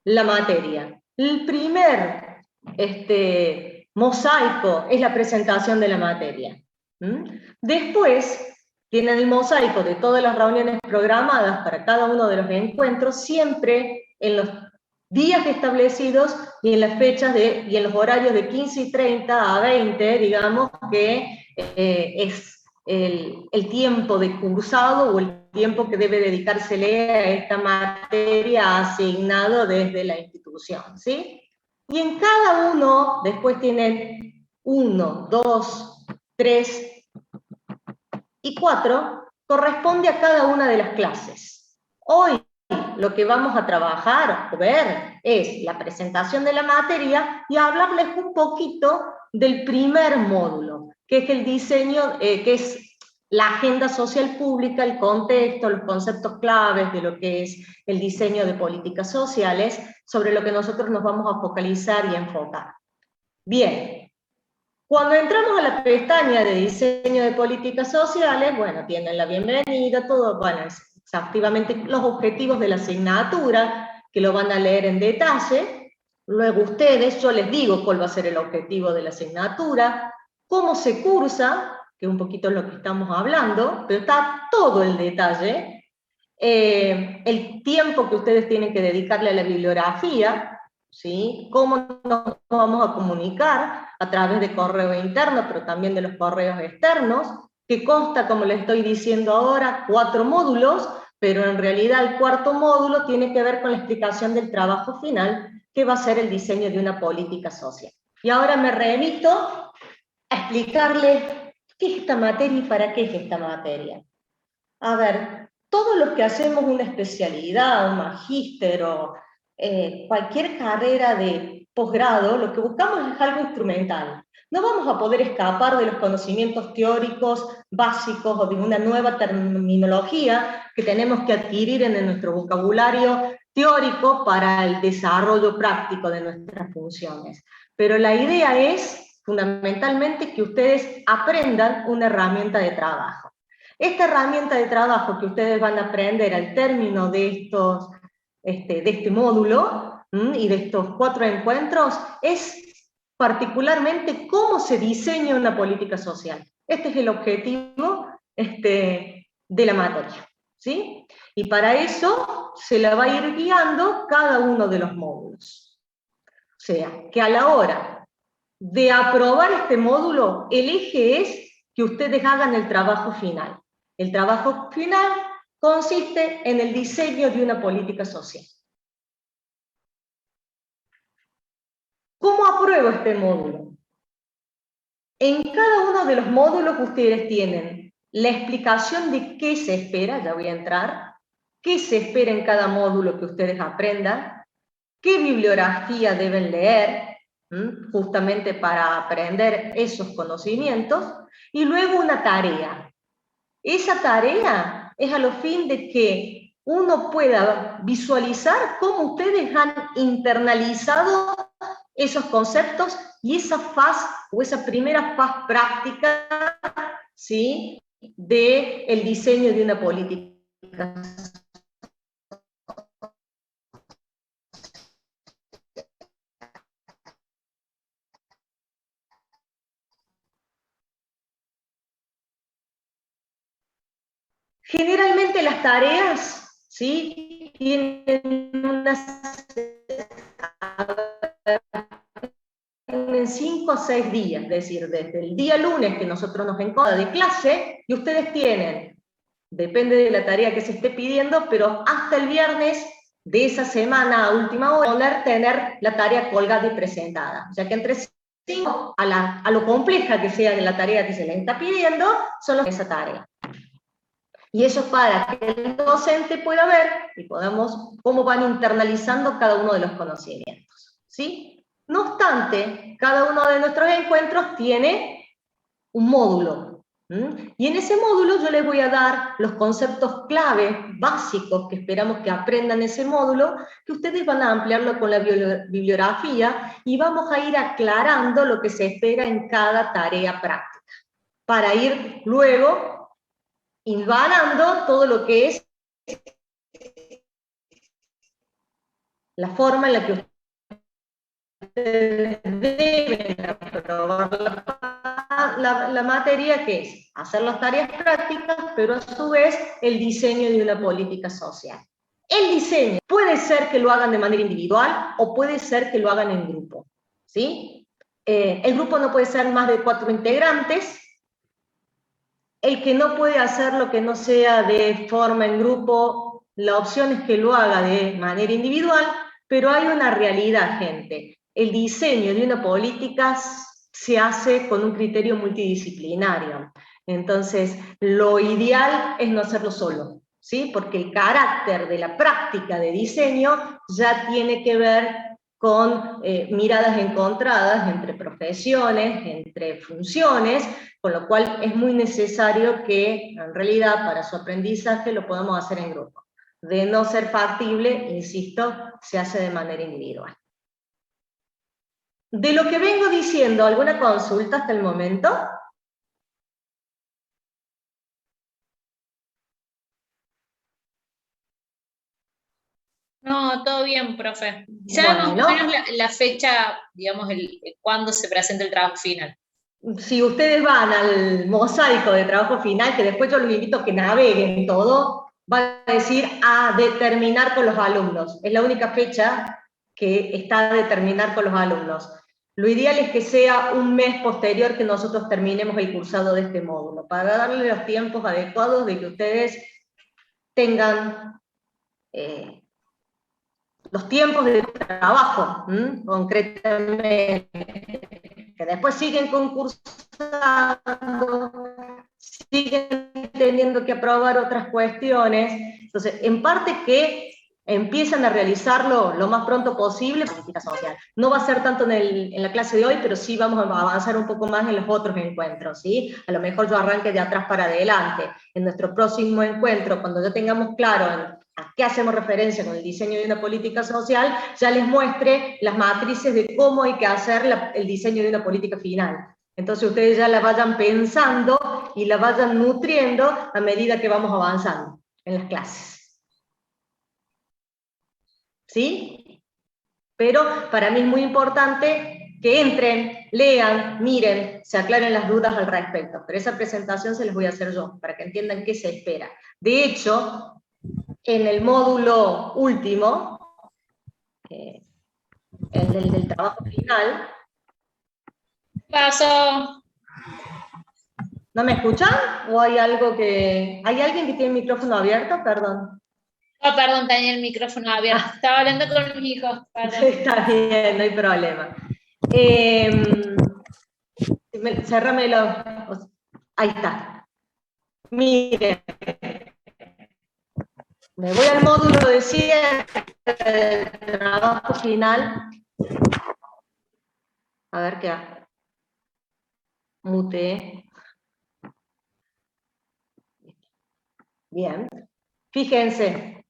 la materia. El primer mosaico es la presentación de la materia. Después tienen el mosaico de todas las reuniones programadas para cada uno de los encuentros, siempre en los días establecidos y en las fechas y en los horarios de 15:30 a 20, digamos, que es el tiempo de cursado o el tiempo que debe dedicársele a esta materia asignado desde la institución, ¿sí? Y en cada uno, después tienen 1, 2, 3 y 4, corresponde a cada una de las clases. Hoy lo que vamos a trabajar o ver es la presentación de la materia y hablarles un poquito del primer módulo, que es el diseño, que es la agenda social pública, el contexto, los conceptos claves de lo que es el diseño de políticas sociales, sobre lo que nosotros nos vamos a focalizar y enfocar. Bien, cuando entramos a la pestaña de diseño de políticas sociales, bueno, tienen la bienvenida, todo, bueno, activamente los objetivos de la asignatura, que lo van a leer en detalle. Luego ustedes, yo les digo cuál va a ser el objetivo de la asignatura, cómo se cursa, que un poquito es lo que estamos hablando, pero está todo el detalle, el tiempo que ustedes tienen que dedicarle a la bibliografía, ¿sí? Cómo nos vamos a comunicar a través de correo interno, pero también de los correos externos, que consta, como les estoy diciendo ahora, 4 módulos, pero en realidad el cuarto módulo tiene que ver con la explicación del trabajo final, que va a ser el diseño de una política social. Y ahora me remito a explicarles qué es esta materia y para qué es esta materia. A ver, todos los que hacemos una especialidad, un magíster o cualquier carrera de posgrado, lo que buscamos es algo instrumental. No vamos a poder escapar de los conocimientos teóricos básicos o de una nueva terminología que tenemos que adquirir en nuestro vocabulario teórico para el desarrollo práctico de nuestras funciones. Pero la idea es, fundamentalmente, que ustedes aprendan una herramienta de trabajo. Esta herramienta de trabajo que ustedes van a aprender al término de este módulo y de estos 4 encuentros es particularmente cómo se diseña una política social. Este es el objetivo de la materia, ¿sí? Y para eso se la va a ir guiando cada uno de los módulos. O sea, que a la hora de aprobar este módulo, el eje es que ustedes hagan el trabajo final. El trabajo final consiste en el diseño de una política social. ¿Cómo apruebo este módulo? En cada uno de los módulos ustedes tienen la explicación de qué se espera, ya voy a entrar, qué se espera en cada módulo que ustedes aprendan, qué bibliografía deben leer, justamente para aprender esos conocimientos, y luego una tarea. Esa tarea es a lo fin de que uno pueda visualizar cómo ustedes han internalizado esos conceptos y esa faz, o esa primera faz práctica, ¿sí?, del diseño de una política. Generalmente las tareas, ¿sí?, tienen en 5 o 6 días, es decir, desde el día lunes que nosotros nos encontramos de clase, y ustedes tienen, depende de la tarea que se esté pidiendo, pero hasta el viernes de esa semana a última hora, poder tener la tarea colgada y presentada. O sea que entre 5 a lo compleja que sea de la tarea que se le está pidiendo, son los de esa tarea. Y eso es para que el docente pueda ver y podamos cómo van internalizando cada uno de los conocimientos, ¿sí? No obstante, cada uno de nuestros encuentros tiene un módulo, y en ese módulo yo les voy a dar los conceptos clave, básicos, que esperamos que aprendan ese módulo, que ustedes van a ampliarlo con la bibliografía, y vamos a ir aclarando lo que se espera en cada tarea práctica, para ir luego hilvanando todo lo que es la forma en la que ustedes deben aprobar la materia, que es hacer las tareas prácticas, pero a su vez el diseño de una política social. El diseño puede ser que lo hagan de manera individual o puede ser que lo hagan en grupo, ¿sí? El grupo no puede ser más de 4 integrantes. El que no puede hacerlo que no sea de forma en grupo, la opción es que lo haga de manera individual, pero hay una realidad, gente. El diseño de una política se hace con un criterio multidisciplinario. Entonces, lo ideal es no hacerlo solo, ¿sí? Porque el carácter de la práctica de diseño ya tiene que ver con miradas encontradas entre profesiones, entre funciones, con lo cual es muy necesario que, en realidad, para su aprendizaje lo podamos hacer en grupo. De no ser factible, insisto, se hace de manera individual. De lo que vengo diciendo, ¿alguna consulta hasta el momento? No, todo bien, profe. ¿Sabe más o Bueno, menos la fecha, digamos, cuándo se presenta el trabajo final? si ustedes van al mosaico de trabajo final, que después yo los invito a que naveguen todo, va a decir a determinar con los alumnos. Es la única fecha que está a determinar con los alumnos. Lo ideal es que sea un mes posterior que nosotros terminemos el cursado de este módulo, para darle los tiempos adecuados de que ustedes tengan los tiempos de trabajo, concretamente, que después siguen concursando, siguen teniendo que aprobar otras cuestiones, entonces, en parte que empiezan a realizarlo lo más pronto posible, política social. No va a ser tanto en la clase de hoy, pero sí vamos a avanzar un poco más en los otros encuentros, ¿sí? A lo mejor yo arranque de atrás para adelante. En nuestro próximo encuentro, cuando ya tengamos claro a qué hacemos referencia con el diseño de una política social, ya les muestre las matrices de cómo hay que hacer el diseño de una política final. Entonces ustedes ya la vayan pensando y la vayan nutriendo a medida que vamos avanzando en las clases. ¿Sí? Pero para mí es muy importante que entren, lean, miren, se aclaren las dudas al respecto. Pero esa presentación se las voy a hacer yo, para que entiendan qué se espera. De hecho, en el módulo último, el del trabajo final, ¿Qué pasó? ¿no me escuchan? ¿O hay algo que... ¿Hay alguien que tiene el micrófono abierto? Perdón. Oh, perdón, tenía el micrófono abierto. Ah, Estaba hablando con mis hijos, perdón. está bien, no hay problema. Cerrámelo. Ahí está. Miren, me voy al módulo de cierre del trabajo final. A ver qué hace. Mute. Bien. Fíjense,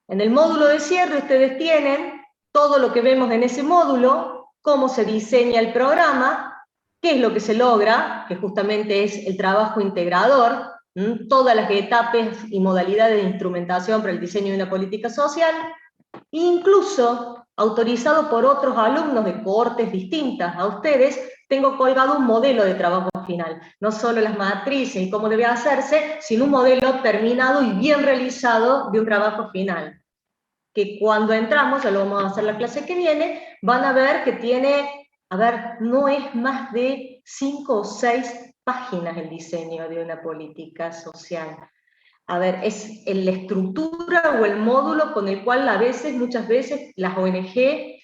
en el módulo de cierre ustedes tienen todo lo que vemos en ese módulo, cómo se diseña el programa, qué es lo que se logra, que justamente es el trabajo integrador, todas las etapas y modalidades de instrumentación para el diseño de una política social, incluso autorizado por otros alumnos de cohortes distintas a ustedes, tengo colgado un modelo de trabajo final, no solo las matrices y cómo debe hacerse, sino un modelo terminado y bien realizado de un trabajo final, que cuando entramos, ya lo vamos a hacer la clase que viene, van a ver que tiene, a ver, no es más de 5 o 6 páginas el diseño de una política social. A ver, es la estructura o el módulo con el cual muchas veces, las ONG,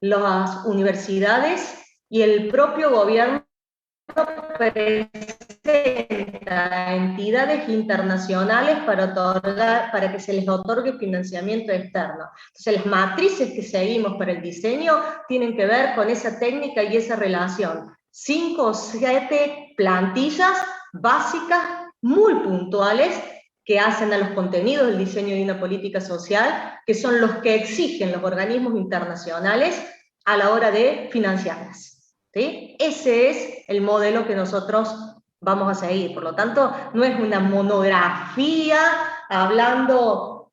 las universidades y el propio gobierno presenta a entidades internacionales para que se les otorgue financiamiento externo. Entonces, las matrices que seguimos para el diseño tienen que ver con esa técnica y esa relación. 5 o 7 plantillas básicas muy puntuales que hacen a los contenidos del diseño de una política social, que son los que exigen los organismos internacionales a la hora de financiarlas. ¿Sí? Ese es el modelo que nosotros vamos a seguir. Por lo tanto, no es una monografía hablando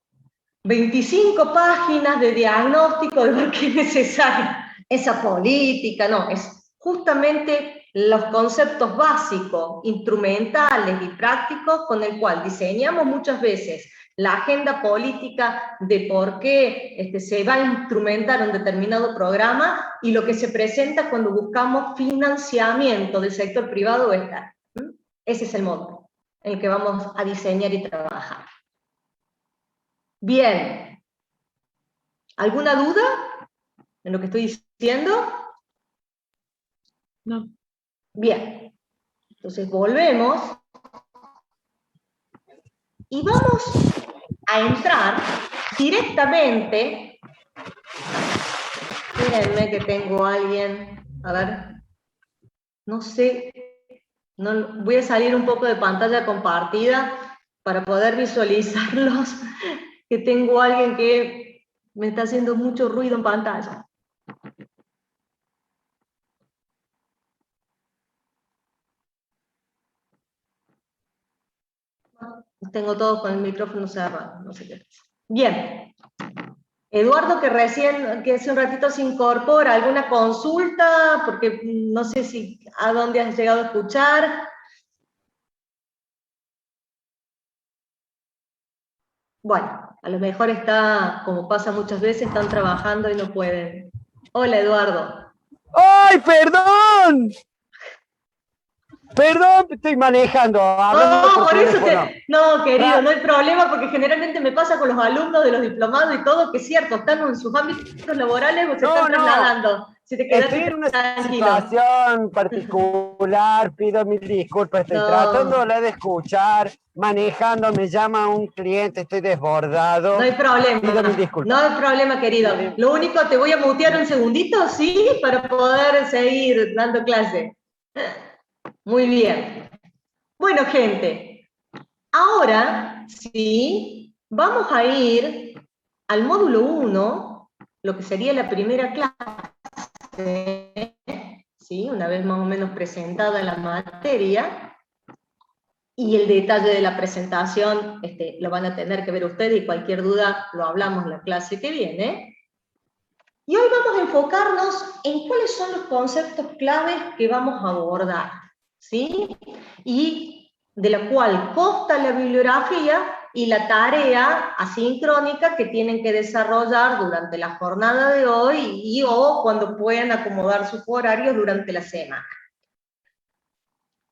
25 páginas de diagnóstico de por qué es necesaria esa política, no, es justamente los conceptos básicos, instrumentales y prácticos con el cual diseñamos muchas veces la agenda política de por qué se va a instrumentar un determinado programa y lo que se presenta cuando buscamos financiamiento del sector privado o estatal. Ese es el modo en el que vamos a diseñar y trabajar. Bien. ¿Alguna duda en lo que estoy diciendo? No. Bien. Entonces volvemos y vamos a entrar directamente. Espérenme que tengo a alguien. A ver. No sé. No, voy a salir un poco de pantalla compartida para poder visualizarlos. Que tengo a alguien que me está haciendo mucho ruido en pantalla. Tengo todos con el micrófono cerrado, no sé qué. Bien. Eduardo, que hace un ratito se incorpora, ¿alguna consulta? Porque no sé si a dónde has llegado a escuchar. Bueno, a lo mejor está, como pasa muchas veces, están trabajando y no pueden. Hola, Eduardo. ¡Ay, perdón! Perdón, estoy manejando, hablando por Por eso teléfono. no, querido, no hay problema, porque generalmente me pasa con los alumnos de los diplomados y todo, que es cierto, están en sus ámbitos laborales o se están trasladando. Si te quedas Estoy en una tranquilo. situación particular, pido mil disculpas, estoy tratándola de escuchar, manejando, me llama un cliente, estoy desbordado. No hay problema. Pido mil disculpas. No hay problema, querido. Lo único, te voy a mutear un segundito, ¿sí? Para poder seguir dando clase. Muy bien. Bueno, gente, ahora sí, vamos a ir al módulo 1, lo que sería la primera clase, ¿sí? Una vez más o menos presentada la materia, y el detalle de la presentación lo van a tener que ver ustedes, y cualquier duda lo hablamos en la clase que viene. Y hoy vamos a enfocarnos en cuáles son los conceptos claves que vamos a abordar, ¿sí? Y de la cual consta la bibliografía y la tarea asincrónica que tienen que desarrollar durante la jornada de hoy o cuando puedan acomodar sus horarios durante la semana.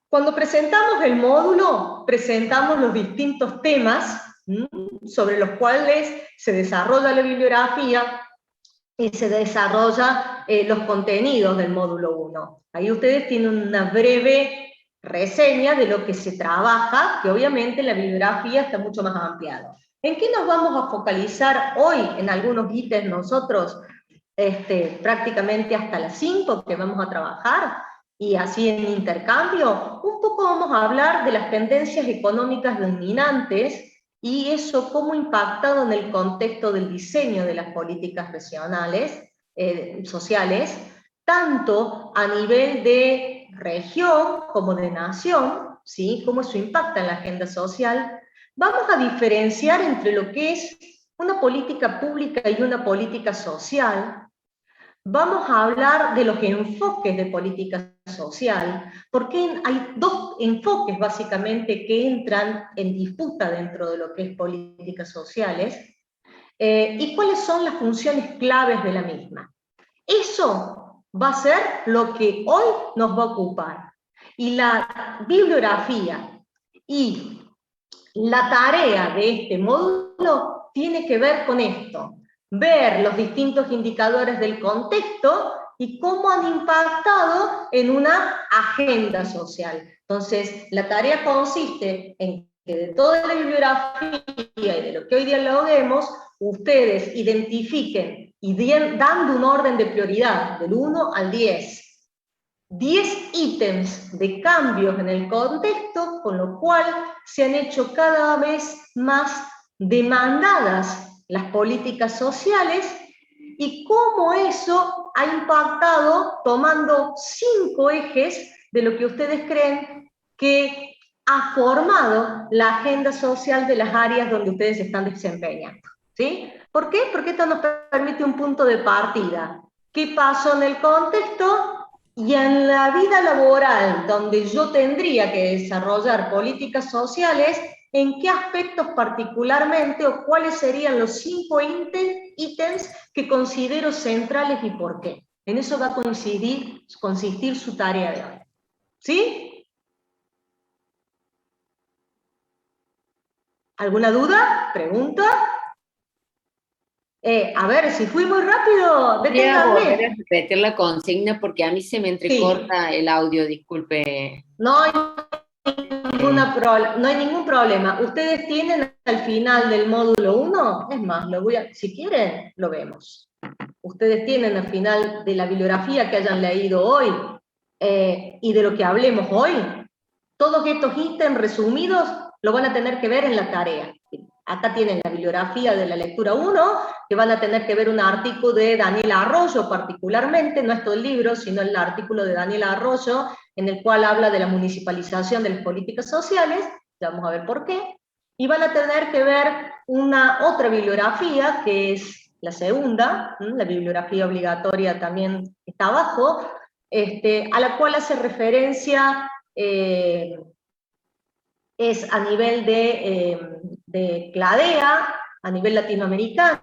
Cuando presentamos el módulo, presentamos los distintos temas sobre los cuales se desarrolla la bibliografía y se desarrolla los contenidos del módulo 1. Ahí ustedes tienen una breve reseña de lo que se trabaja, que obviamente la bibliografía está mucho más ampliada. ¿En qué nos vamos a focalizar hoy? En algunos ítems nosotros, prácticamente hasta las 5 que vamos a trabajar, y así en intercambio, un poco vamos a hablar de las tendencias económicas dominantes y eso cómo ha impactado en el contexto del diseño de las políticas regionales, sociales, tanto a nivel de región como de nación, ¿sí? Cómo eso impacta en la agenda social. Vamos a diferenciar entre lo que es una política pública y una política social. Vamos a hablar de los enfoques de política social, porque hay dos enfoques básicamente que entran en disputa dentro de lo que es políticas sociales, y cuáles son las funciones claves de la misma. Eso va a ser lo que hoy nos va a ocupar. Y la bibliografía y la tarea de este módulo tiene que ver con esto: ver los distintos indicadores del contexto y cómo han impactado en una agenda social. Entonces, la tarea consiste en que de toda la bibliografía y de lo que hoy dialoguemos, ustedes identifiquen y dando un orden de prioridad del 1 al 10 ítems de cambios en el contexto, con lo cual se han hecho cada vez más demandadas las políticas sociales y cómo eso ha impactado tomando 5 ejes de lo que ustedes creen que ha formado la agenda social de las áreas donde ustedes están desempeñando. ¿sí? ¿Por qué? Porque esto nos permite un punto de partida. ¿Qué pasó en el contexto? Y en la vida laboral, donde yo tendría que desarrollar políticas sociales, ¿en qué aspectos particularmente o cuáles serían los 5 ítems que considero centrales y por qué? En eso va a consistir su tarea de hoy. ¿Sí? ¿Alguna duda? ¿Pregunta? A ver, si fui muy rápido, Voy a volver deténganme. a repetir la consigna porque a mí se me entrecorta el audio, disculpe. No hay no hay ningún problema. Ustedes tienen al final del módulo 1, es más, si quieren, lo vemos. Ustedes tienen al final de la bibliografía que hayan leído hoy y de lo que hablemos hoy, todos estos ítems resumidos lo van a tener que ver en la tarea. Acá tienen la bibliografía de la lectura 1, que van a tener que ver un artículo de Daniel Arroyo particularmente, no es todo el libro, sino el artículo de Daniel Arroyo, en el cual habla de la municipalización de las políticas sociales, ya vamos a ver por qué, y van a tener que ver otra bibliografía, que es la segunda, la bibliografía obligatoria también está abajo, a la cual hace referencia, es a nivel de CLADEA, a nivel latinoamericano,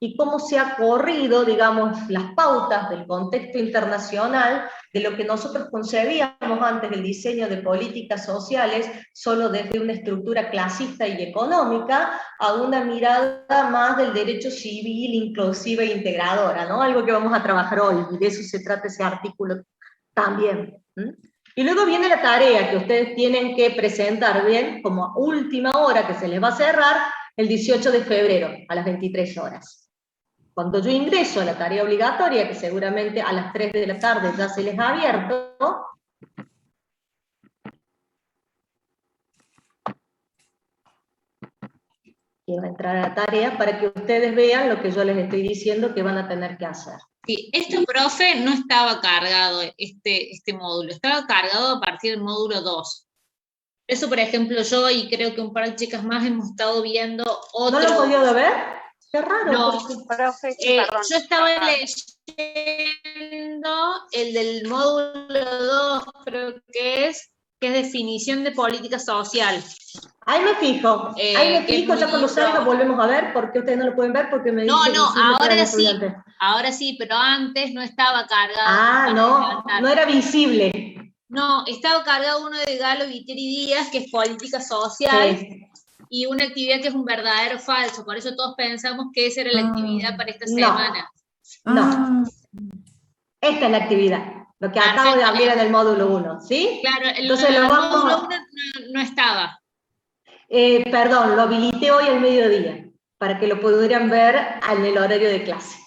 y cómo se ha corrido, digamos, las pautas del contexto internacional de lo que nosotros concebíamos antes del diseño de políticas sociales, solo desde una estructura clasista y económica, a una mirada más del derecho civil, inclusiva e integradora, ¿no? Algo que vamos a trabajar hoy, y de eso se trata ese artículo también. Y luego viene la tarea que ustedes tienen que presentar bien, como última hora que se les va a cerrar, el 18 de febrero, a las 23 horas. Cuando yo ingreso a la tarea obligatoria, que seguramente a las 3 de la tarde ya se les ha abierto, quiero entrar a la tarea para que ustedes vean lo que yo les estoy diciendo que van a tener que hacer. Sí, profe, no estaba cargado este módulo, estaba cargado a partir del módulo 2. Eso, por ejemplo, yo y creo que un par de chicas más hemos estado viendo otro... ¿No lo han podido ver? Qué raro. No, profe, perdón. yo estaba leyendo el del módulo 2, creo que es definición de política social. Ahí me fijo, ya cuando salga volvemos a ver, porque ustedes no lo pueden ver porque me dicen ahora sí, pero antes no estaba cargado. No era visible. No, estaba cargado uno de Galo Viteri Díaz, que es política social, y una actividad que es un verdadero falso, por eso todos pensamos que esa era la actividad para esta semana. No, esta es la actividad. Lo que acabo de hablar en el módulo 1, ¿sí? Claro, entonces el módulo 1 no estaba. Perdón, lo habilité hoy al mediodía, para que lo pudieran ver en el horario de clase.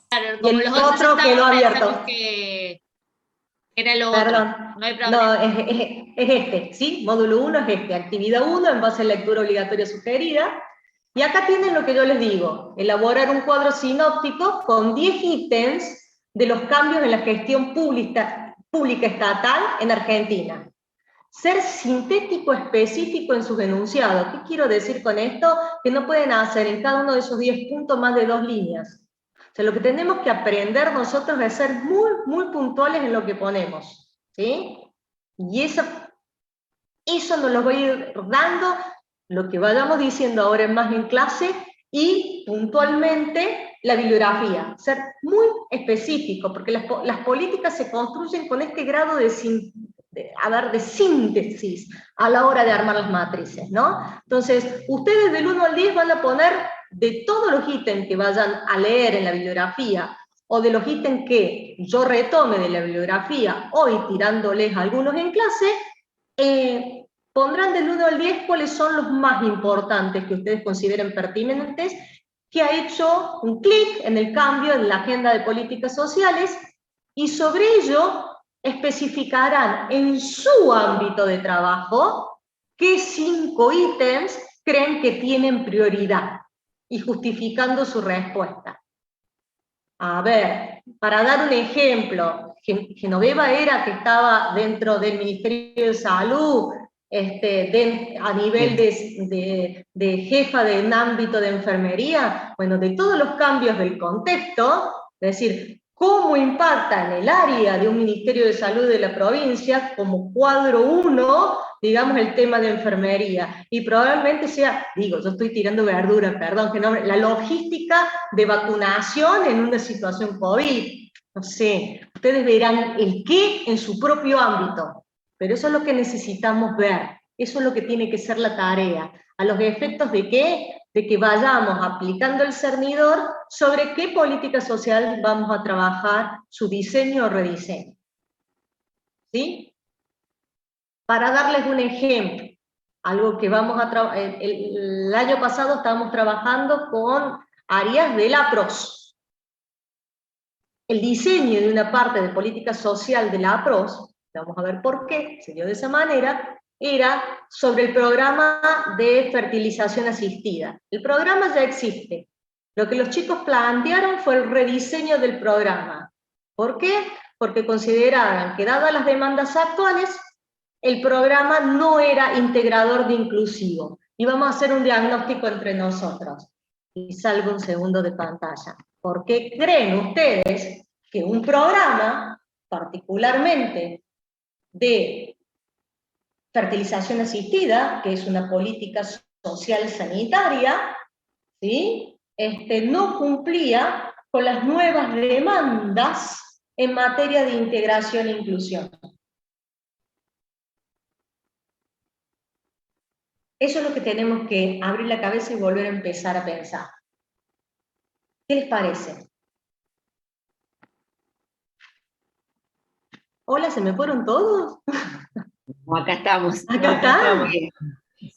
Claro, como y el los otros quedó abierto. Que era lo Perdón. otro, no hay problema. No, es este, ¿sí? Módulo 1 es este, actividad 1 en base a lectura obligatoria sugerida. Y acá tienen lo que yo les digo, elaborar un cuadro sinóptico con 10 ítems de los cambios en la gestión pública estatal en Argentina. Ser sintético específico en sus enunciados. ¿Qué quiero decir con esto? Que no pueden hacer en cada uno de esos 10 puntos más de 2 líneas. O sea, lo que tenemos que aprender nosotros es ser muy, muy puntuales en lo que ponemos. ¿Sí? Y eso nos lo voy a ir dando, lo que vayamos diciendo ahora más en clase, y puntualmente la bibliografía. Ser muy específico, porque las políticas se construyen con este grado de síntesis a la hora de armar las matrices, ¿no? Entonces, ustedes del 1 al 10 van a poner de todos los ítems que vayan a leer en la bibliografía, o de los ítems que yo retome de la bibliografía, hoy tirándoles algunos en clase, pondrán del 1 al 10 cuáles son los más importantes que ustedes consideren pertinentes, que ha hecho un clic en el cambio en la agenda de políticas sociales, y sobre ello especificarán en su ámbito de trabajo qué 5 ítems creen que tienen prioridad, y justificando su respuesta. A ver, para dar un ejemplo, Genoveva era que estaba dentro del Ministerio de Salud, a nivel de jefa de un ámbito de enfermería, bueno, de todos los cambios del contexto, es decir, cómo impacta en el área de un Ministerio de Salud de la provincia, como cuadro 1, digamos, el tema de enfermería. Y probablemente sea, digo, yo estoy tirando verdura, perdón, que no, la logística de vacunación en una situación COVID. No sé, ustedes verán el qué en su propio ámbito, pero eso es lo que necesitamos ver, eso es lo que tiene que ser la tarea. ¿A los efectos de qué? De que vayamos aplicando el cernidor sobre qué política social vamos a trabajar, su diseño o rediseño. ¿Sí? Para darles un ejemplo, algo que vamos a trabajar, el año pasado estábamos trabajando con áreas de la APROS. El diseño de una parte de política social de la APROS, vamos a ver por qué, se dio de esa manera, era sobre el programa de fertilización asistida. El programa ya existe. Lo que los chicos plantearon fue el rediseño del programa. ¿Por qué? Porque consideraban que, dadas las demandas actuales, el programa no era integrador de inclusivo. Y vamos a hacer un diagnóstico entre nosotros. Y salgo un segundo de pantalla. ¿Por qué creen ustedes que un programa, particularmente de fertilización asistida, que es una política social sanitaria, ¿sí? No cumplía con las nuevas demandas en materia de integración e inclusión? Eso es lo que tenemos que abrir la cabeza y volver a empezar a pensar. ¿Qué les parece? Hola, ¿se me fueron todos? Acá estamos. Acá están.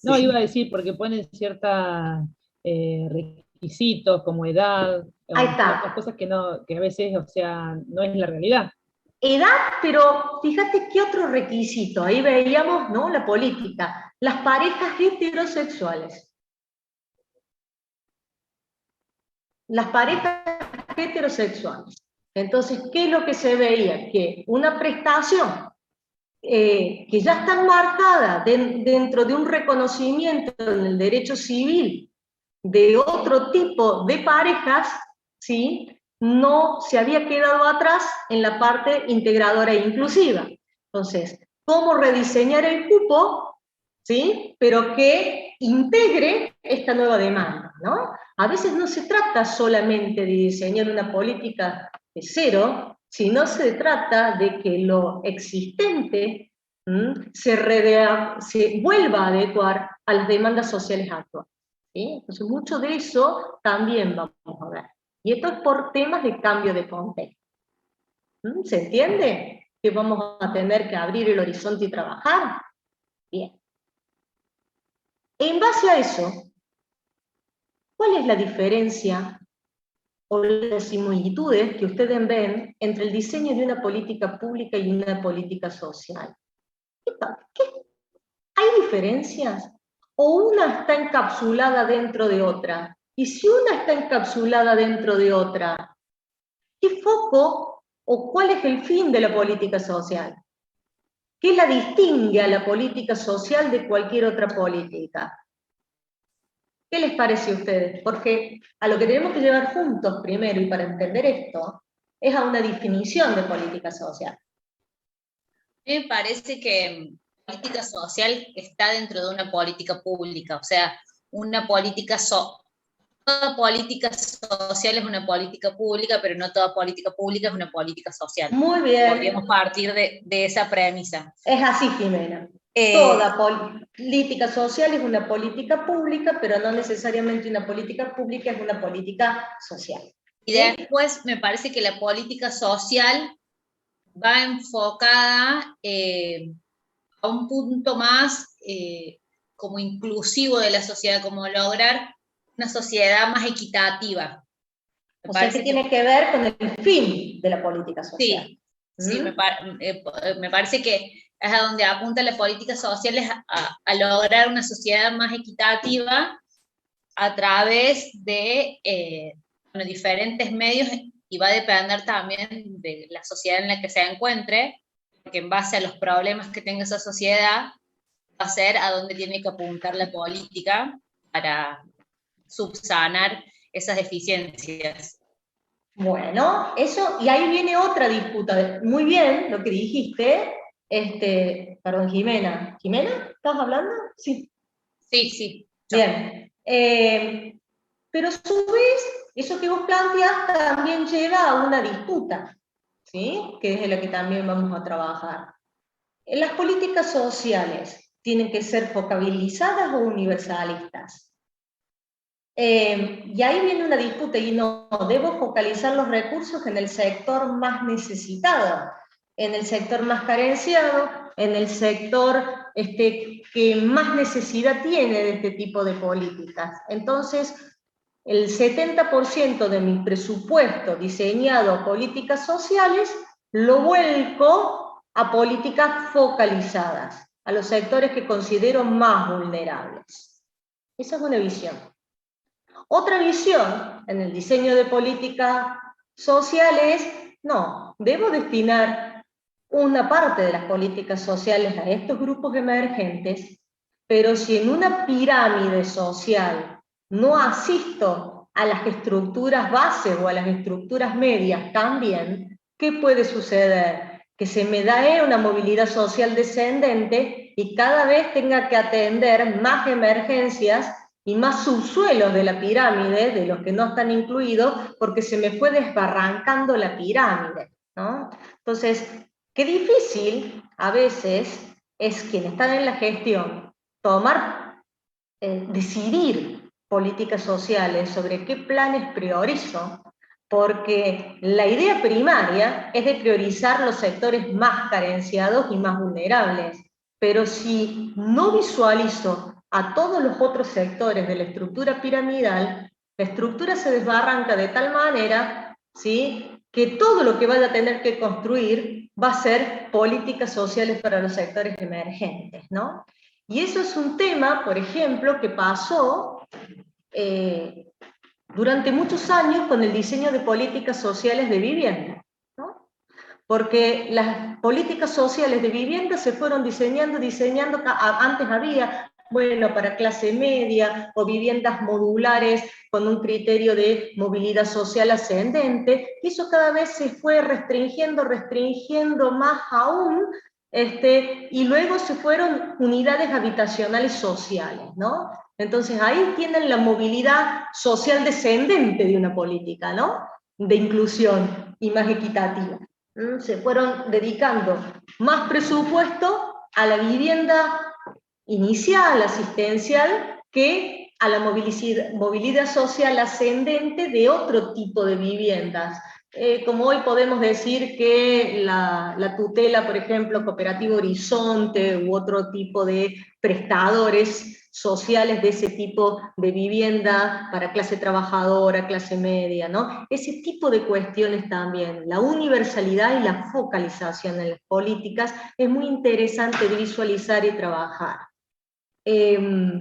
No, iba a decir, porque ponen ciertos requisitos como edad, Ahí está. ciertas cosas que a veces, o sea, no es la realidad. Edad, pero fíjate qué otro requisito. Ahí veíamos, ¿no?, la política. Las parejas heterosexuales. Las parejas heterosexuales. Entonces, ¿qué es lo que se veía? Que una prestación que ya está enmarcada dentro de un reconocimiento en el derecho civil de otro tipo de parejas, ¿sí?, no se había quedado atrás en la parte integradora e inclusiva. Entonces, ¿cómo rediseñar el cupo, ¿sí?, pero que integre esta nueva demanda, ¿no? A veces no se trata solamente de diseñar una política de cero, sino se trata de que lo existente se vuelva a adecuar a las demandas sociales actuales. ¿Sí? Entonces, mucho de eso también vamos a ver. Y esto es por temas de cambio de contexto. ¿Se entiende? Que vamos a tener que abrir el horizonte y trabajar. Bien. En base a eso, ¿cuál es la diferencia o las similitudes que ustedes ven entre el diseño de una política pública y una política social? ¿Hay diferencias? ¿O una está encapsulada dentro de otra? Y si una está encapsulada dentro de otra, ¿qué foco o cuál es el fin de la política social? ¿Qué la distingue a la política social de cualquier otra política? ¿Qué les parece a ustedes? Porque a lo que tenemos que llevar juntos primero, y para entender esto, es a una definición de política social. A mí me parece que política social está dentro de una política pública, o sea, una política toda política social es una política pública, pero no toda política pública es una política social. Muy bien. Podríamos partir de esa premisa. Es así, Jimena. Toda política social es una política pública, pero no necesariamente una política pública es una política social. Y después me parece que la política social va enfocada a un punto más como inclusivo de la sociedad, como lograr una sociedad más equitativa. O sea, que tiene que ver con el fin de la política social. Sí, me parece que es a donde apunta la política social, es a lograr una sociedad más equitativa a través de diferentes medios, y va a depender también de la sociedad en la que se encuentre, porque en base a los problemas que tenga esa sociedad, a ser a dónde tiene que apuntar la política para subsanar esas deficiencias. Bueno, eso, y ahí viene otra disputa. Muy bien lo que dijiste. Perdón, Jimena. ¿Jimena? ¿Estás hablando? Sí. Sí, sí. Yo. Bien. Pero a su vez, eso que vos planteas también lleva a una disputa, ¿sí? Que es de la que también vamos a trabajar. Las políticas sociales tienen que ser focalizadas o universalistas. Y ahí viene una disputa, y no, debo focalizar los recursos en el sector más necesitado, en el sector más carenciado, en el sector que más necesidad tiene de este tipo de políticas. Entonces, el 70% de mi presupuesto diseñado a políticas sociales lo vuelco a políticas focalizadas, a los sectores que considero más vulnerables. Esa es una visión. Otra visión en el diseño de políticas sociales, no, debo destinar una parte de las políticas sociales a estos grupos emergentes, pero si en una pirámide social no asisto a las estructuras bases o a las estructuras medias también, ¿qué puede suceder? Que se me da una movilidad social descendente y cada vez tenga que atender más emergencias y más subsuelos de la pirámide, de los que no están incluidos, porque se me fue desbarrancando la pirámide, ¿no? Entonces, qué difícil a veces es quienes están en la gestión decidir políticas sociales sobre qué planes priorizo, porque la idea primaria es de priorizar los sectores más carenciados y más vulnerables, pero si no visualizo a todos los otros sectores de la estructura piramidal, la estructura se desbarranca de tal manera, ¿sí?, que todo lo que vaya a tener que construir va a ser políticas sociales para los sectores emergentes, ¿no? Y eso es un tema, por ejemplo, que pasó durante muchos años con el diseño de políticas sociales de vivienda, ¿no? Porque las políticas sociales de vivienda se fueron diseñando, antes había, bueno, para clase media, o viviendas modulares con un criterio de movilidad social ascendente, y eso cada vez se fue restringiendo más aún, y luego se fueron unidades habitacionales sociales, ¿no? Entonces ahí tienen la movilidad social descendente de una política, ¿no?, de inclusión y más equitativa. Se fueron dedicando más presupuesto a la vivienda inicial, asistencial, que a la movilidad social ascendente de otro tipo de viviendas. Como hoy podemos decir que la tutela, por ejemplo, Cooperativa Horizonte u otro tipo de prestadores sociales de ese tipo de vivienda para clase trabajadora, clase media, ¿no? Ese tipo de cuestiones también, la universalidad y la focalización en las políticas es muy interesante de visualizar y trabajar.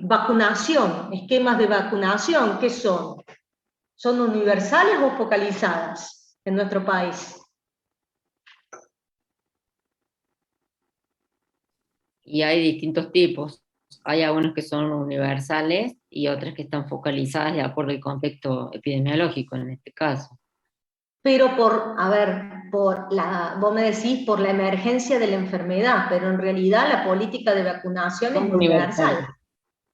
Vacunación, esquemas de vacunación, ¿qué son? ¿Son universales o focalizadas en nuestro país? Y hay distintos tipos. Hay algunos que son universales y otras que están focalizadas de acuerdo al contexto epidemiológico en este caso. Pero vos me decís por la emergencia de la enfermedad, pero en realidad la política de vacunación es universal.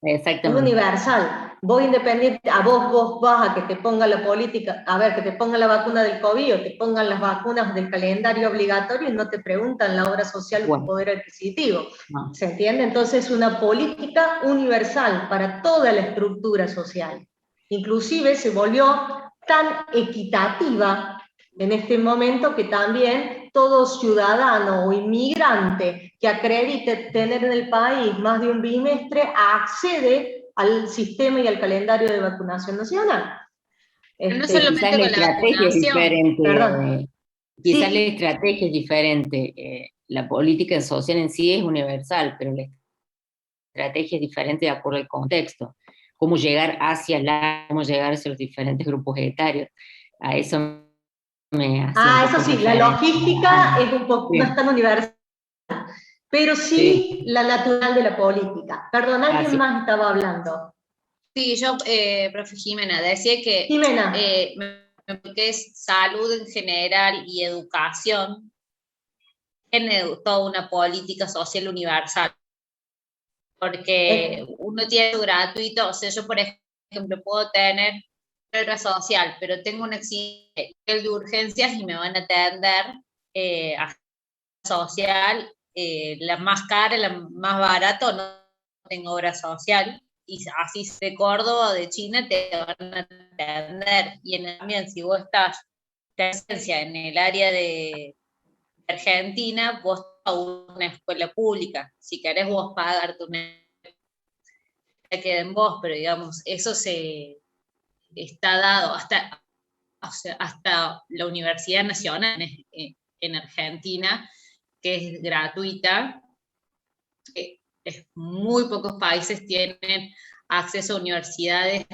Exactamente. Es universal. Vos independiente, vos vas a que te ponga la política, que te ponga la vacuna del COVID o te pongan las vacunas del calendario obligatorio y no te preguntan la obra social o el poder adquisitivo. No. ¿Se entiende? Entonces es una política universal para toda la estructura social. Inclusive se volvió tan equitativa en este momento que también todo ciudadano o inmigrante que acredite tener en el país más de un bimestre accede al sistema y al calendario de vacunación nacional. No solamente con la estrategia es diferente. Perdón. Quizás sí. La estrategia es diferente. La política social en sí es universal, pero la estrategia es diferente de acuerdo al contexto. Cómo llegar hacia los diferentes grupos etarios. A eso me hace eso sí, la logística es un poco, no es tan universal. pero sí la natural de la política. Perdón, alguien Así. más estaba hablando. Sí, yo, profe Jimena, decía que Jimena. que es salud en general y educación, tiene toda una política social universal, porque uno tiene gratuito, o sea, yo por ejemplo puedo tener obra social, pero tengo un accidente de urgencias y me van a atender a social, la más cara, la más barata, no tengo obra social, y así de Córdoba o de China te van a atender, y también si vos estás en el área de Argentina, vos a una escuela pública, si querés vos pagarte una queda en vos, pero digamos, eso se está dado hasta, o sea, hasta la Universidad Nacional en Argentina, que es gratuita. Muy pocos países tienen acceso a universidades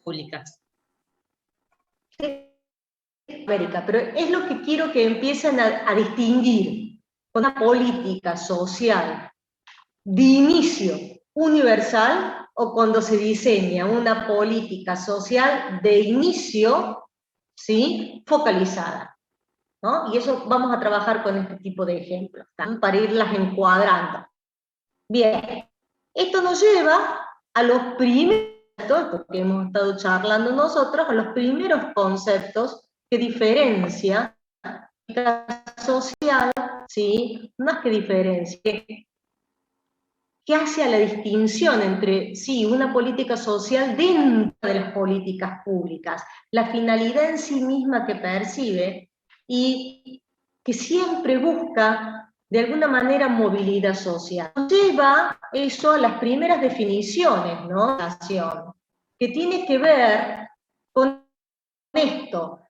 públicas. América, pero es lo que quiero que empiecen a distinguir con una política social de inicio universal o cuando se diseña una política social de inicio, ¿sí?, focalizada, ¿no? Y eso vamos a trabajar con este tipo de ejemplos, ¿tá?, para irlas encuadrando. Bien, esto nos lleva a los primeros, porque hemos estado charlando nosotros, a los primeros conceptos que diferencia la social, ¿sí?, más que diferencia, que hace a la distinción entre, sí, una política social dentro de las políticas públicas, la finalidad en sí misma que percibe y que siempre busca, de alguna manera, movilidad social. Lleva eso a las primeras definiciones, ¿no?, que tiene que ver con esto,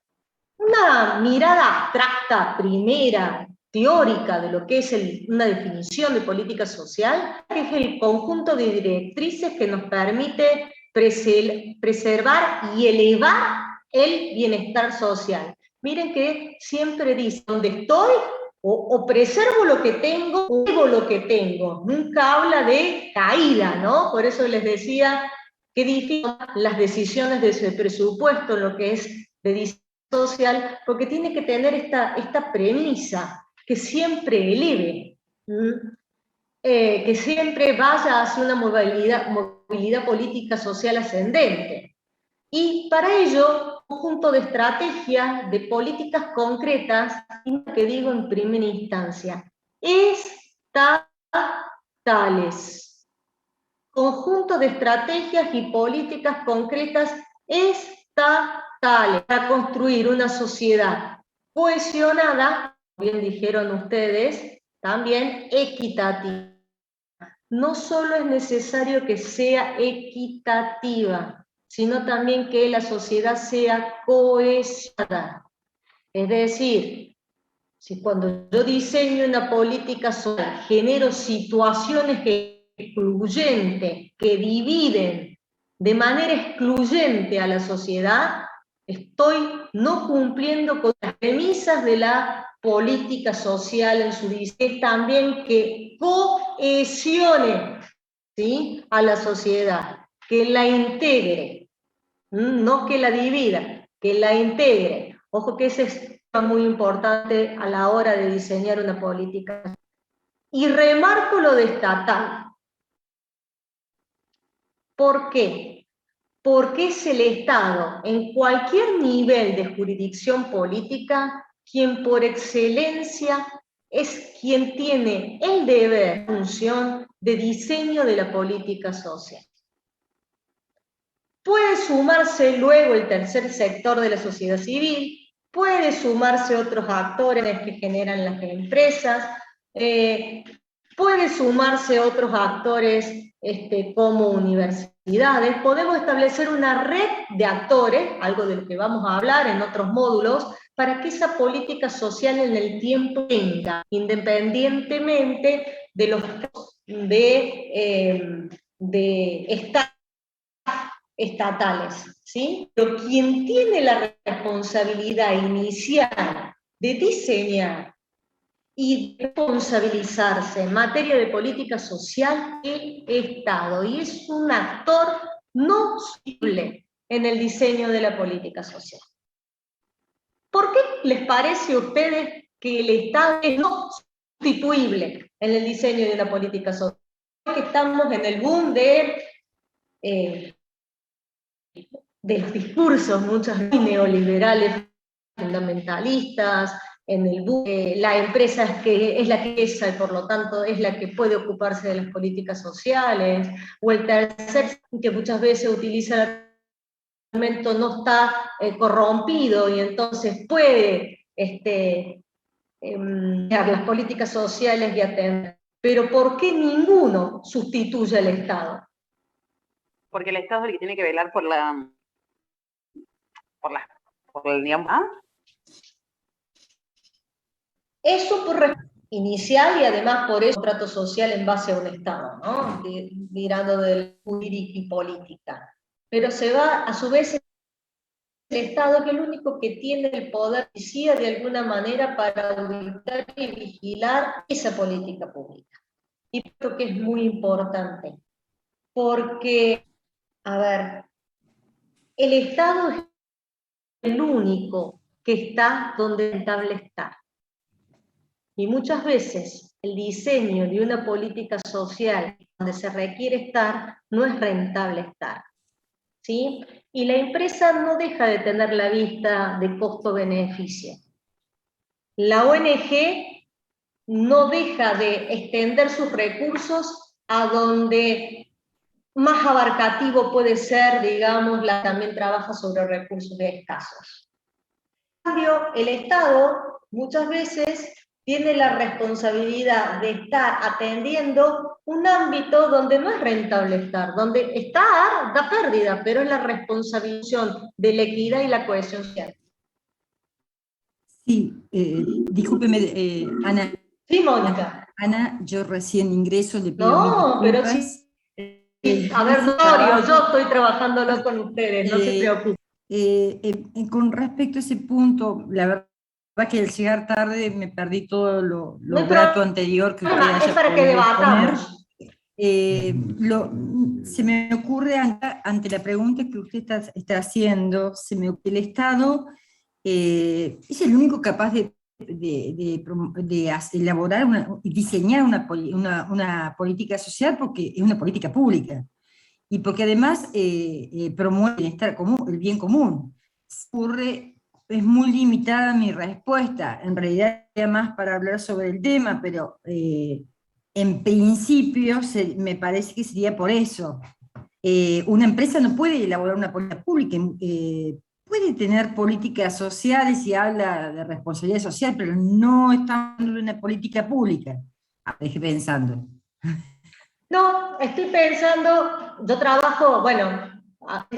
una mirada abstracta, primera, teórica de lo que es una definición de política social, que es el conjunto de directrices que nos permite preservar y elevar el bienestar social. Miren que siempre dice, donde estoy, o preservo lo que tengo, o elevo lo que tengo. Nunca habla de caída, ¿no? Por eso les decía que difícil las decisiones de ese presupuesto, lo que es de social, porque tiene que tener esta premisa, que siempre eleve, que siempre vaya hacia una movilidad política social ascendente. Y para ello, un conjunto de estrategias, de políticas concretas, que digo en primera instancia, estatales. Conjunto de estrategias y políticas concretas estatales para construir una sociedad cohesionada, bien dijeron ustedes, también equitativa. No solo es necesario que sea equitativa, sino también que la sociedad sea cohesionada. Es decir, si cuando yo diseño una política social genero situaciones excluyentes que dividen de manera excluyente a la sociedad, estoy no cumpliendo con las premisas de la política social en su diseño, también que cohesione, ¿sí?, a la sociedad, que la integre, no que la divida, que la integre. Ojo que ese es muy importante a la hora de diseñar una política. Y remarco lo de estatal. ¿Por qué? Porque es el Estado, en cualquier nivel de jurisdicción política, quien por excelencia es quien tiene el deber, función de diseño de la política social. Puede sumarse luego el tercer sector de la sociedad civil, puede sumarse otros actores que generan las empresas, puede sumarse otros actores como universidades. Podemos establecer una red de actores, algo de lo que vamos a hablar en otros módulos, para que esa política social en el tiempo tenga, independientemente de los estatales, ¿sí? Pero quien tiene la responsabilidad inicial de diseñar y responsabilizarse en materia de política social el Estado, y es un actor no sustituible en el diseño de la política social. ¿Por qué les parece a ustedes que el Estado es no sustituible en el diseño de una política social? Que estamos en el boom de los discursos, muchos neoliberales fundamentalistas, en el boom, la empresa es la que es y por lo tanto es la que puede ocuparse de las políticas sociales, o el tercer que muchas veces utiliza el momento no está corrompido y entonces puede las políticas sociales y atender. Pero ¿por qué ninguno sustituye al Estado? Porque el Estado es el que tiene que velar por el digamos, Eso por inicial y además por eso trato social en base a un Estado, ¿no? Mirando del jurídico y política. Pero se va, a su vez, el Estado que es el único que tiene el poder, decía de alguna manera, para auditar y vigilar esa política pública. Y creo que es muy importante, porque, a ver, el Estado es el único que está donde es rentable estar. Y muchas veces el diseño de una política social donde se requiere estar, no es rentable estar, ¿sí? Y la empresa no deja de tener la vista de costo-beneficio. La ONG no deja de extender sus recursos a donde más abarcativo puede ser, digamos, también trabaja sobre recursos escasos. En cambio, el Estado muchas veces tiene la responsabilidad de estar atendiendo un ámbito donde no es rentable estar, donde da pérdida, pero es la responsabilidad de la equidad y la cohesión social. Sí, discúlpeme, Ana. Sí, Mónica. Ana, yo recién ingreso, le pido No, mil pero disculpas. sí. A ver, Norio, yo estoy trabajándolo con ustedes, no se preocupen. Con respecto a ese punto, la verdad que al llegar tarde me perdí todo lo grato anterior que usted haya es para que debatamos. Se me ocurre, ante la pregunta que usted está haciendo, el Estado es el único capaz de elaborar y diseñar una política social, porque es una política pública, y porque además promueve el bienestar común, el bien común. Es muy limitada mi respuesta, en realidad sería más para hablar sobre el tema, pero en principio me parece que sería por eso. Una empresa no puede elaborar una política pública, puede tener políticas sociales y habla de responsabilidad social, pero no está hablando de una política pública. Estoy pensando. No, estoy pensando, yo trabajo, bueno,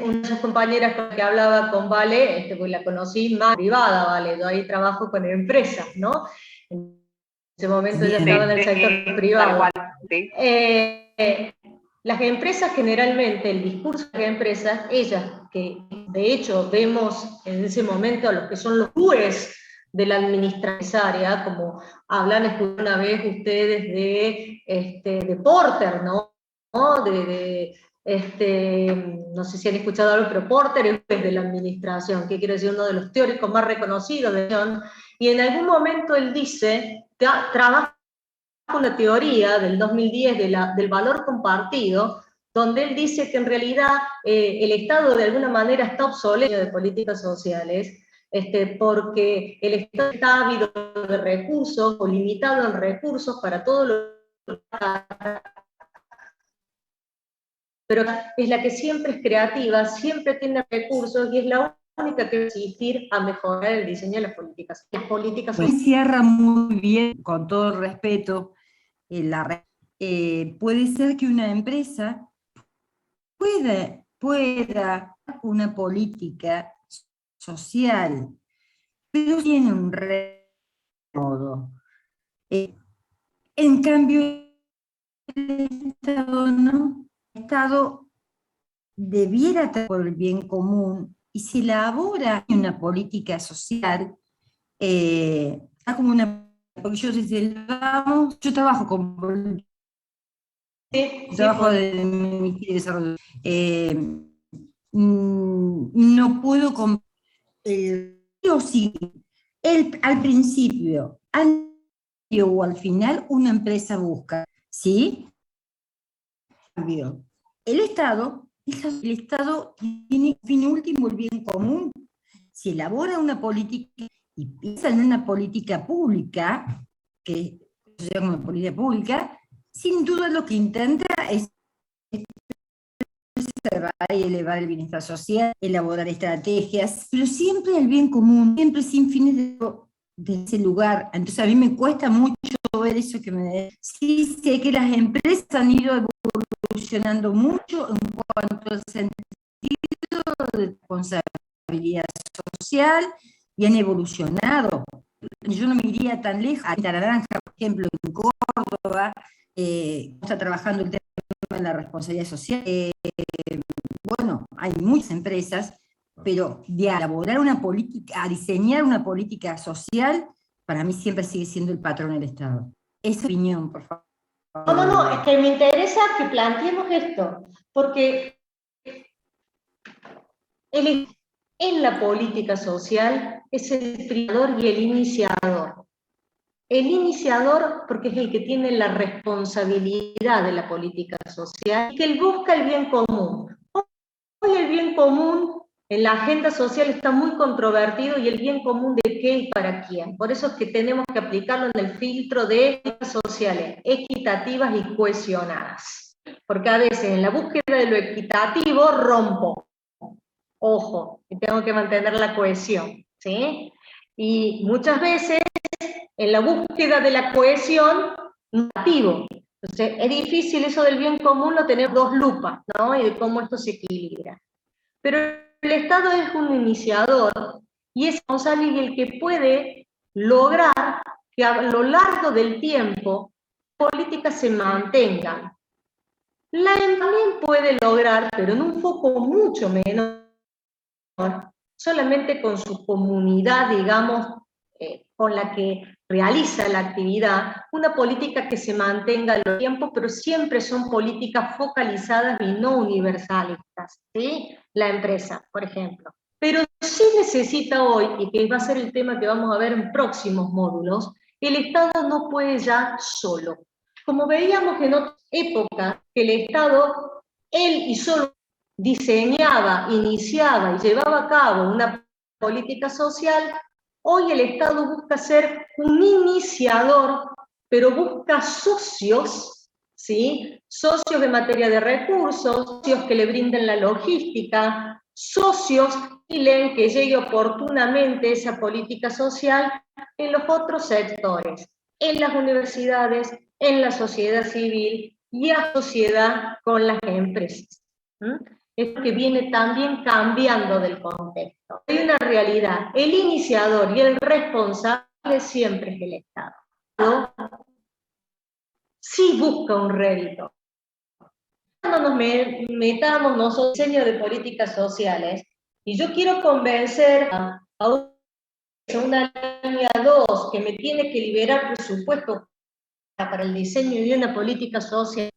una de sus compañeras con las que hablaba con Vale, pues la conocí más privada, Vale, yo ahí trabajo con empresas, ¿no? En ese momento ella estaba en el sector privado. Tal cual, sí. Las empresas generalmente, el discurso de las empresas, ellas, que de hecho vemos en ese momento a los que son los jueces de la administración, como hablan una vez ustedes de Porter, ¿no? No sé si han escuchado algo, pero Porter es de la administración, que quiere decir uno de los teóricos más reconocidos de la, y en algún momento él dice, trabaja una teoría del 2010 del valor compartido, donde él dice que en realidad el Estado de alguna manera está obsoleto de políticas sociales, porque el Estado está ávido de recursos o limitado en recursos para todo lo pero es la que siempre es creativa, siempre tiene recursos y es la única que va a asistir a mejorar el diseño de las políticas Pues cierra muy bien, con todo el respeto, puede ser que una empresa pueda una política social, pero tiene un modo. En cambio, el Estado no. El Estado debiera tratar por el bien común, y se elabora una política social como una porque yo desde el vamos, yo trabajo con Sí, trabajo pues. de Ministerio de Desarrollo. No puedo o sí, al principio, al medio o al final, una empresa busca, ¿sí? El Estado tiene fin último el bien común. Si elabora una política y piensa en una política pública, que se llama una política pública, sin duda lo que intenta es preservar y elevar el bienestar social, elaborar estrategias, pero siempre el bien común, siempre sin fines de ese lugar. Entonces a mí me cuesta mucho ver eso que me... Sí sé que las empresas han ido evolucionando mucho en cuanto al sentido de responsabilidad social y han evolucionado. Yo no me iría tan lejos. A Naranja, por ejemplo, en Córdoba, está trabajando el tema de la responsabilidad social. Bueno, hay muchas empresas, pero de elaborar una política, a diseñar una política social, para mí siempre sigue siendo el patrón del Estado. Esa opinión, por favor. No, es que me interesa que planteemos esto, porque en la política social es el creador y el iniciador. El iniciador, porque es el que tiene la responsabilidad de la política social, y que él busca el bien común. Hoy el bien común en la agenda social está muy controvertido, y el bien común de qué y para quién. Por eso es que tenemos que aplicarlo en el filtro de políticas sociales equitativas y cohesionadas. Porque a veces en la búsqueda de lo equitativo rompo. Ojo, y tengo que mantener la cohesión, ¿sí? Y muchas veces en la búsqueda de la cohesión, negativo. Entonces, es difícil eso del bien común, lo tenemos dos lupas, ¿no? Y de cómo esto se equilibra. Pero el Estado es un iniciador y es responsable y el que puede lograr que a lo largo del tiempo las políticas se mantengan. La también puede lograr, pero en un foco mucho menor, solamente con su comunidad, digamos, con la que realiza la actividad, una política que se mantenga a lo tiempo, pero siempre son políticas focalizadas y no universalistas, ¿sí? La empresa, por ejemplo. Pero sí necesita hoy, y que va a ser el tema que vamos a ver en próximos módulos, el Estado no puede ya solo. Como veíamos en otras épocas, que el Estado, él y solo diseñaba, iniciaba y llevaba a cabo una política social, hoy el Estado busca ser un iniciador, pero busca socios, ¿sí? Socios de materia de recursos, socios que le brinden la logística, socios que llegue oportunamente esa política social en los otros sectores, en las universidades, en la sociedad civil y a sociedad con las empresas. Es que viene también cambiando del contexto. Hay una realidad, el iniciador y el responsable siempre es el Estado. Sí busca un rédito. Cuando nos metamos nosotros en diseño de políticas sociales, y yo quiero convencer a una línea 2 que me tiene que liberar presupuesto para el diseño de una política social,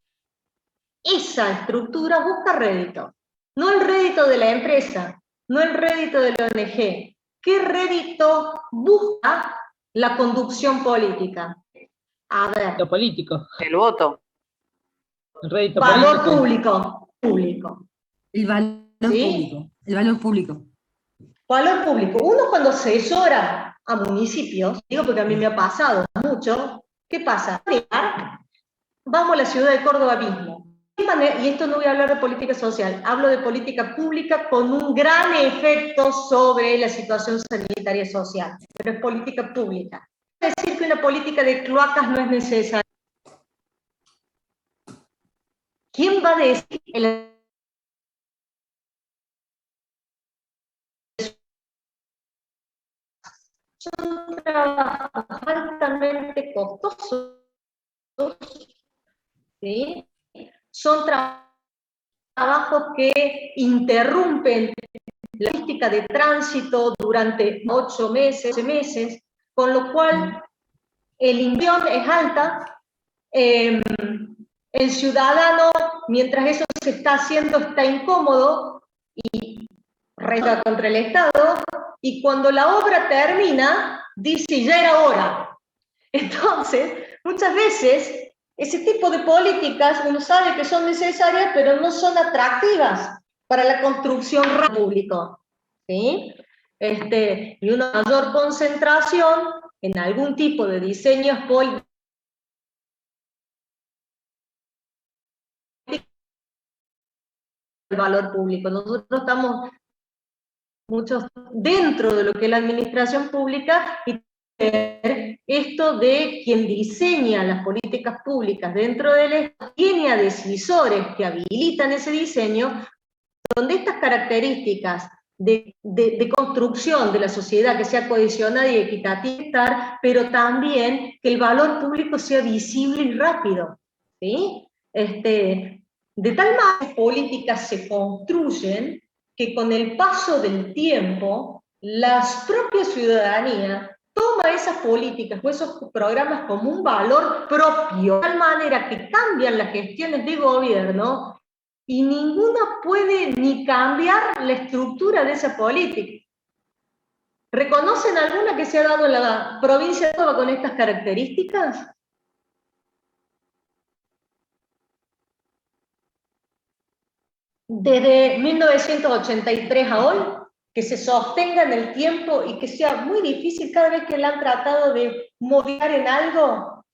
esa estructura busca rédito. No el rédito de la empresa, no el rédito de la ONG. ¿Qué rédito busca la conducción política? A ver. Lo político. El voto. El rédito Valor político. público. El valor público. El valor público. Valor público. Uno cuando asesora a municipios, digo porque a mí me ha pasado mucho, ¿qué pasa? Vamos a la ciudad de Córdoba mismo. Y esto no voy a hablar de política social, hablo de política pública con un gran efecto sobre la situación sanitaria y social, pero es política pública. Es decir que una política de cloacas no es necesaria. ¿Quién va a decir son trabajos altamente costosos, ¿sí? Son trabajos que interrumpen la logística de tránsito durante 8 meses, 12 meses, con lo cual inversión es alta, el ciudadano, mientras eso se está haciendo, está incómodo y reza contra el Estado, y cuando la obra termina, dice, ya era hora. Entonces, muchas veces, ese tipo de políticas uno sabe que son necesarias, pero no son atractivas para la construcción pública, ¿sí? Y una mayor concentración en algún tipo de diseños políticos del valor público. Nosotros estamos muchos dentro de lo que es la administración pública, y esto de quien diseña las políticas públicas dentro del Estado tiene a decisores que habilitan ese diseño, donde estas características de construcción de la sociedad que sea cohesionada y equitativa, pero también que el valor público sea visible y rápido, ¿sí? De tal manera, políticas se construyen que con el paso del tiempo, la propia ciudadanía toma esas políticas o esos programas como un valor propio, de tal manera que cambian las gestiones de gobierno y ninguna puede ni cambiar la estructura de esa política. ¿Reconocen alguna que se ha dado en la provincia de Córdoba con estas características? Desde 1983 a hoy, que se sostenga en el tiempo y que sea muy difícil cada vez que la han tratado de modificar en algo,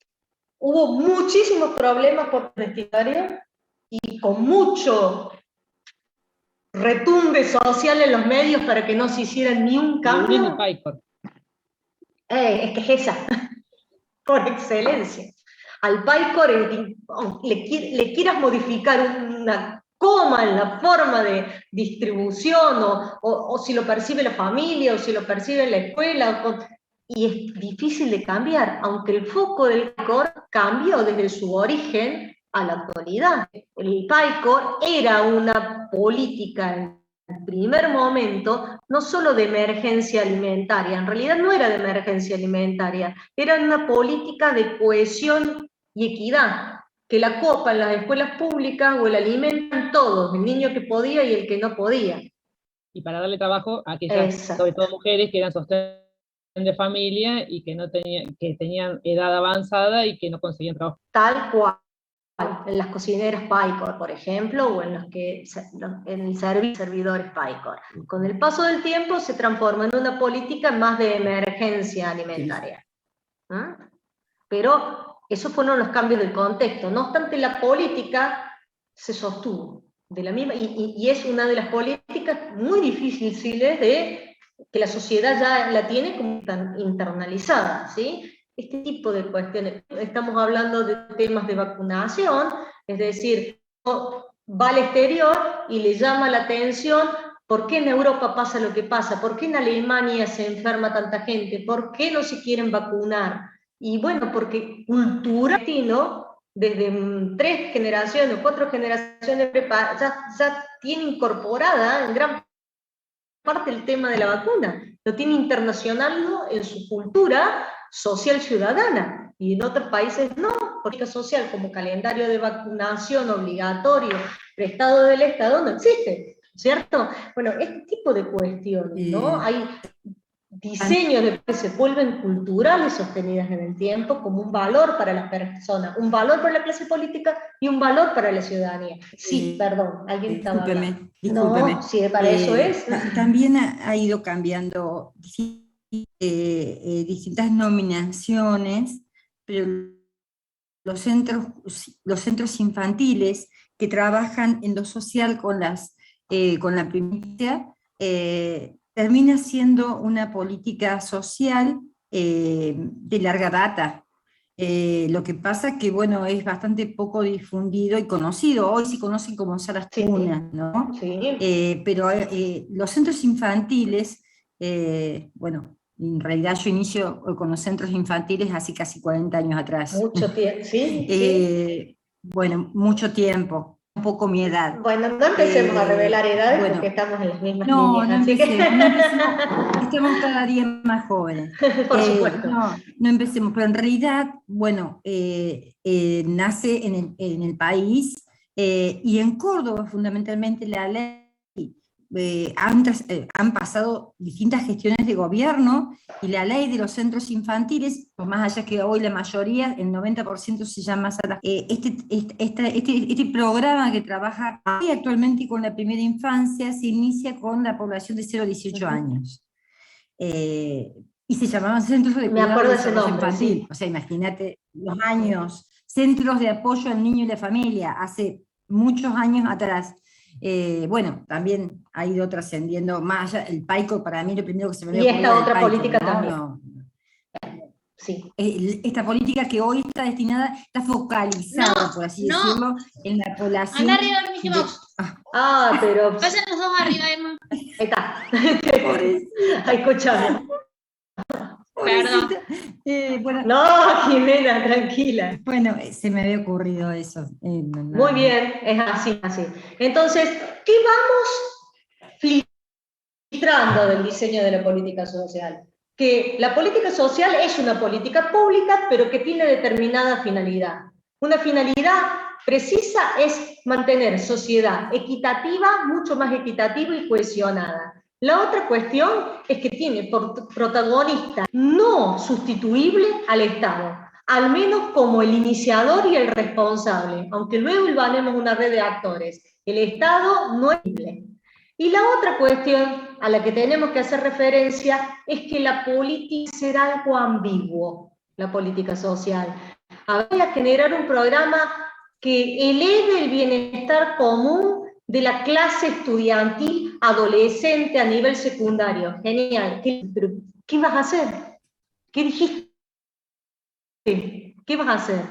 hubo muchísimos problemas por vestidarios y con mucho retumbe social en los medios para que no se hiciera ni un cambio. Es que es esa, por excelencia. Al PAICOR, le quieras modificar una coma en la forma de distribución, o si lo percibe la familia, o si lo percibe la escuela, y es difícil de cambiar, aunque el foco del PAICOR cambió desde su origen a la actualidad. El PAICOR era una política en el primer momento, no solo de emergencia alimentaria, en realidad no era de emergencia alimentaria, era una política de cohesión y equidad, que la copa en las escuelas públicas o el alimentan todos, el niño que podía y el que no podía. Y para darle trabajo a aquellas, sobre todo mujeres, que eran sostén de familia y que no tenían, que tenían edad avanzada y que no conseguían trabajo. Tal cual, en las cocineras PAICOR, por ejemplo, o en los que en el servidores PAICOR. Con el paso del tiempo se transforma en una política más de emergencia alimentaria. Pero esos fueron los cambios del contexto. No obstante, la política se sostuvo de la misma, y es una de las políticas muy difíciles de que la sociedad ya la tiene como internalizada, ¿sí? Este tipo de cuestiones. Estamos hablando de temas de vacunación, es decir, va al exterior y le llama la atención por qué en Europa pasa lo que pasa, por qué en Alemania se enferma tanta gente, por qué no se quieren vacunar. Y bueno, porque cultura, desde 3 generaciones, 4 generaciones, ya tiene incorporada en gran parte el tema de la vacuna, lo tiene internacional en su cultura social ciudadana, y en otros países no, política social como calendario de vacunación obligatorio prestado del Estado no existe, ¿cierto? Bueno, este tipo de cuestiones, ¿no? Hay diseños que se vuelven culturales sostenidas en el tiempo como un valor para las personas, un valor para la clase política y un valor para la ciudadanía. Sí, perdón, alguien estaba hablando. Discúlpeme. No, sí, para eso es. También ha ido cambiando distintas nominaciones, pero los centros infantiles que trabajan en lo social con la primicia, termina siendo una política social de larga data. Lo que pasa que, bueno, es bastante poco difundido y conocido. Hoy se conocen como salas comunas, ¿no? Sí. Pero los centros infantiles, bueno, en realidad yo inicio con los centros infantiles hace casi 40 años atrás. Mucho tiempo, sí. Bueno, mucho tiempo. un poco mi edad. Bueno, no empecemos a revelar edades, bueno, porque estamos en las mismas no, líneas. no empecemos, estamos cada día más jóvenes. Por supuesto. No empecemos, pero en realidad, bueno, nace en el país, y en Córdoba fundamentalmente la ley, han pasado distintas gestiones de gobierno, y la ley de los centros infantiles, por más allá que hoy la mayoría, el 90% se llama sala. Este programa que trabaja actualmente con la primera infancia se inicia con la población de 0 a 18 años. Y se llamaban centros de cuidado de desarrollo infantil. Sí. O sea, imagínate los años, centros de apoyo al niño y la familia, hace muchos años atrás. Bueno, también ha ido trascendiendo más allá, el PAICO para mí lo primero que se me dio. Y esta otra PAICO, política, ¿no? También. No. Sí. Esta política que hoy está destinada, está focalizada, por así decirlo, en la población. Anda arriba, Mickey Mouse. Pero... Pasen los dos arriba, Emma. Ahí está. Ay, escúchame. Perdón. Bueno, no, Jimena, tranquila. Bueno, se me había ocurrido eso. Muy bien, es así. Entonces, ¿qué vamos filtrando del diseño de la política social? Que la política social es una política pública, pero que tiene determinada finalidad. Una finalidad precisa es mantener sociedad equitativa, mucho más equitativa y cohesionada. La otra cuestión es que tiene por protagonista no sustituible al Estado, al menos como el iniciador y el responsable, aunque luego hilvanemos una red de actores. El Estado no es libre. Y la otra cuestión a la que tenemos que hacer referencia es que la política será algo ambiguo, la política social. Habría que generar un programa que eleve el bienestar común de la clase estudiantil adolescente a nivel secundario. Genial. ¿Pero qué vas a hacer? ¿Qué dijiste? ¿Qué vas a hacer?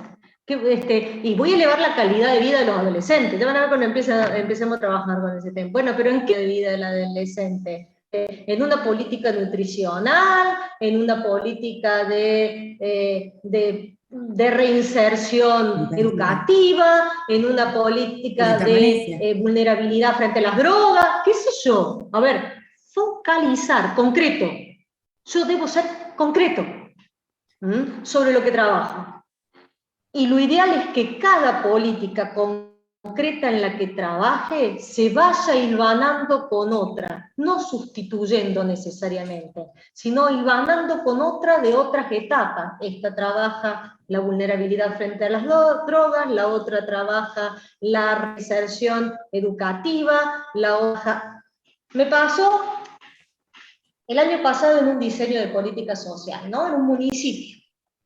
Y voy a elevar la calidad de vida de los adolescentes. Ya van a ver cuando empecemos a trabajar con ese tema. Bueno, pero ¿en qué de vida del adolescente? En una política nutricional, en una política de reinserción educativa, en una política de vulnerabilidad frente a las drogas, qué sé yo. A ver, focalizar, concreto. Yo debo ser concreto sobre lo que trabajo. Y lo ideal es que cada política concreta en la que trabaje se vaya hilvanando con otra, no sustituyendo necesariamente, sino hilvanando con otra de otras etapas. Esta trabaja la vulnerabilidad frente a las drogas, la otra trabaja la reinserción educativa, la otra... Me pasó el año pasado en un diseño de política social, ¿no? En un municipio,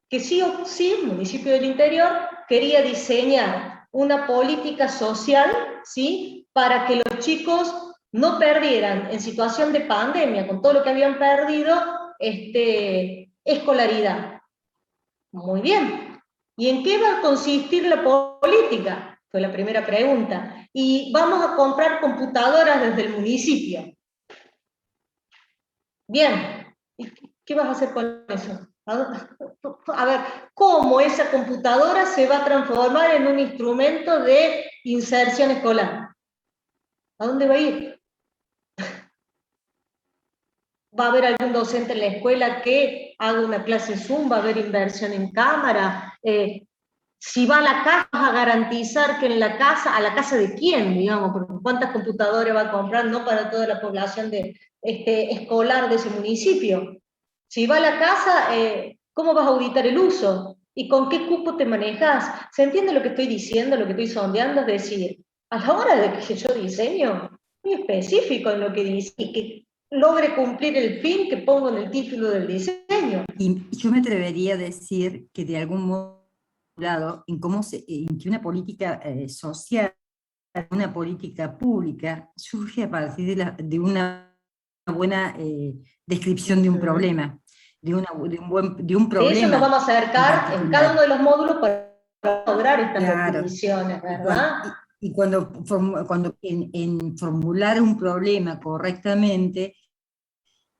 que sí o sí, un municipio del interior, quería diseñar una política social, ¿sí?, para que los chicos no perdieran en situación de pandemia, con todo lo que habían perdido, escolaridad. Muy bien. ¿Y en qué va a consistir la política? Fue la primera pregunta. Y vamos a comprar computadoras desde el municipio. Bien. ¿Y qué vas a hacer con eso? A ver, ¿cómo esa computadora se va a transformar en un instrumento de inserción escolar? ¿A dónde va a ir? ¿Va a haber algún docente en la escuela que haga una clase Zoom? ¿Va a haber inversión en cámara? Si va a la casa, ¿vas a garantizar que en la casa, a la casa de quién, digamos? Porque ¿cuántas computadoras va a comprar? No para toda la población escolar de ese municipio. Si va a la casa, ¿cómo vas a auditar el uso? ¿Y con qué cupo te manejas? ¿Se entiende lo que estoy diciendo, lo que estoy sondeando? Es decir, a la hora de que yo diseño, muy específico en lo que dice, y que logre cumplir el fin que pongo en el título del diseño. Y yo me atrevería a decir que de algún modo, en que una política social, una política pública, surge a partir de una buena descripción de un problema, de un problema. De eso nos vamos a acercar en cada uno de los módulos para lograr estas definiciones, ¿verdad? Y cuando en formular un problema correctamente,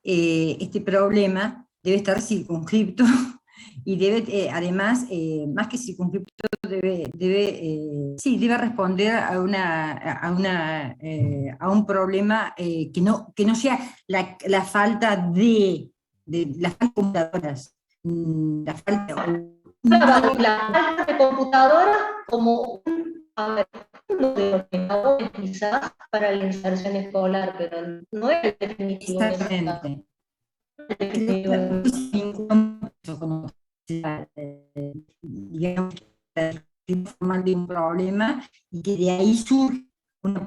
este problema debe estar circunscripto Y debe, además, más que circunscripto, debe responder a un problema que no sea la falta de las computadoras. La falta de computadoras como uno de los indicadores quizás para la inserción escolar, pero no es el definitivo. Exactamente. Digamos, formal de un problema y que de ahí surge una